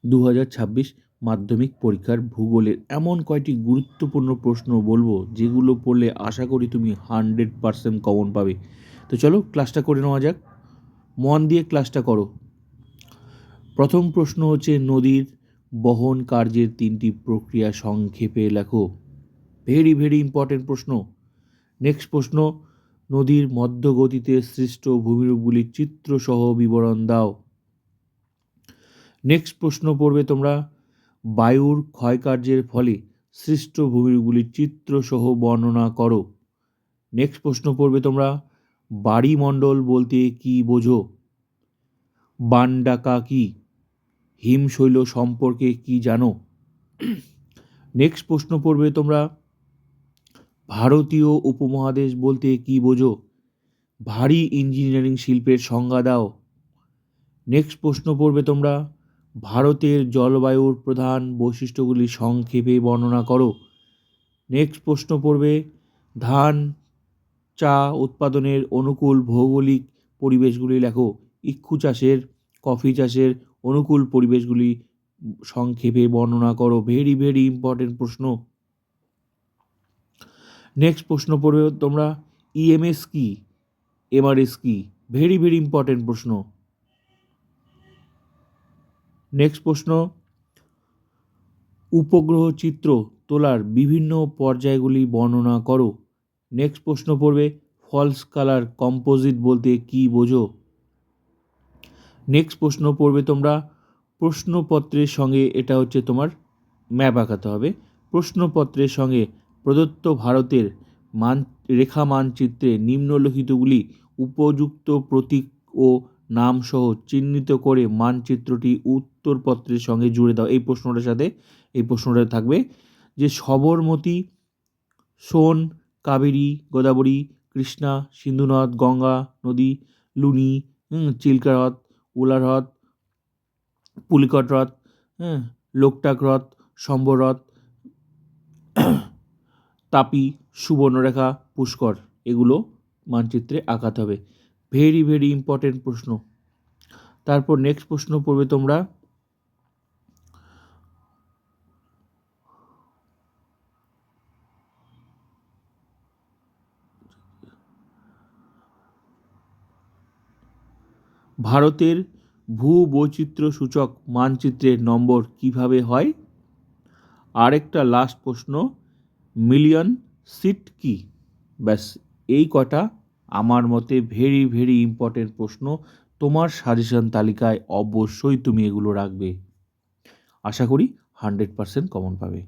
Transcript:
2026 মাধ্যমিক পরীক্ষার ভূগোলের এমন কয়টি গুরুত্বপূর্ণ প্রশ্ন বলবো যেগুলো পড়লে আশা করি তুমি 100% কমন পাবে। তো চলো ক্লাসটা করে নেওয়া যাক, মন দিয়ে ক্লাসটা করো। প্রথম প্রশ্ন হচ্ছে নদীর বহন কার্যের 3টি প্রক্রিয়া সংক্ষেপে লেখো। ভেরি ভেরি ইম্পর্টেন্ট প্রশ্ন। নেক্সট প্রশ্ন, নদীর মধ্যগতিতে সৃষ্ট ভূমিরূপগুলির চিত্রসহ বিবরণ দাও। নেক্সট প্রশ্ন পড়বে তোমরা, বায়ুর ক্ষয়কার্যের ফলে সৃষ্ট ভূমিরূপগুলির চিত্রসহ বর্ণনা করো। নেক্সট প্রশ্ন পড়বে তোমরা, বাড়িমণ্ডল বলতে কি বোঝো? বানডাকা কি? হিমশৈল সম্পর্কে কি জানো? নেক্সট প্রশ্ন পড়বে তোমরা, ভারতীয় উপমহাদেশ বলতে কি বোঝো? ভারী ইঞ্জিনিয়ারিং শিল্পের সংজ্ঞা দাও। নেক্সট প্রশ্ন পড়বে তোমরা, ভারতের জলবায়ুর প্রধান বৈশিষ্ট্যগুলি সংক্ষেপে বর্ণনা করো। নেক্সট প্রশ্ন পড়বে, ধান চা উৎপাদনের অনুকূল ভৌগোলিক পরিবেশগুলি লেখো। ইক্ষু চাষের, কফি চাষের অনুকূল পরিবেশগুলি সংক্ষেপে বর্ণনা করো। ভেরি ভেরি ইম্পর্টেন্ট প্রশ্ন। নেক্সট প্রশ্ন পড়বে তোমরা, ইএমএস কি, এমআরএস কি? ভেরি ভেরি ইম্পর্টেন্ট প্রশ্ন। নেক্সট প্রশ্ন, উপগ্রহ চিত্র তোলার বিভিন্ন পর্যায়গুলি বর্ণনা করো। নেক্সট প্রশ্ন পড়বে, ফলস কালার কম্পোজিট বলতে কি বোঝো? নেক্সট প্রশ্ন পড়বে তোমরা, প্রশ্নপত্রের সঙ্গে, এটা হচ্ছে তোমার ম্যাপ আঁকাতে হবে, প্রশ্নপত্রের সঙ্গে প্রদত্ত ভারতের রেখা মানচিত্রে নিম্নলিখিতগুলি উপযুক্ত প্রতীক ও নামসহ চিহ্নিত করে মানচিত্রটি উত্তরপত্রের সঙ্গে জুড়ে দাও। এই প্রশ্নটার সাথে এই প্রশ্নটা থাকবে যে সবরমতী, সোন, কাবেরী, গোদাবরী, কৃষ্ণা, সিন্ধু নদ, গঙ্গা নদী, লুনি, চিল্কা হ্রদ, উলার হ্রদ, পুলিকট হ্রদ, লোকটাক হ্রদ, সম্বর হ্রদ, তাপি, সুবর্ণরেখা, পুষ্কর, এগুলো মানচিত্রে আঁকাতে হবে। ভেরি ভেরি ইম্পর্টেন্ট প্রশ্ন। তারপর নেক্সট প্রশ্ন পড়বে তোমরা, ভারতের ভূবৈচিত্র্য সূচক মানচিত্রের নম্বর কিভাবে হয়? আরেকটা লাস্ট প্রশ্ন, মিলিয়ন সিট কি? ব্যাস, এই কটা আমার মতে ভেরি ভেরি ইম্পর্টেন্ট প্রশ্ন। তোমার সাজেশন তালিকায় অবশ্যই তুমি এগুলো রাখবে। আশা করি 100% কমন পাবে।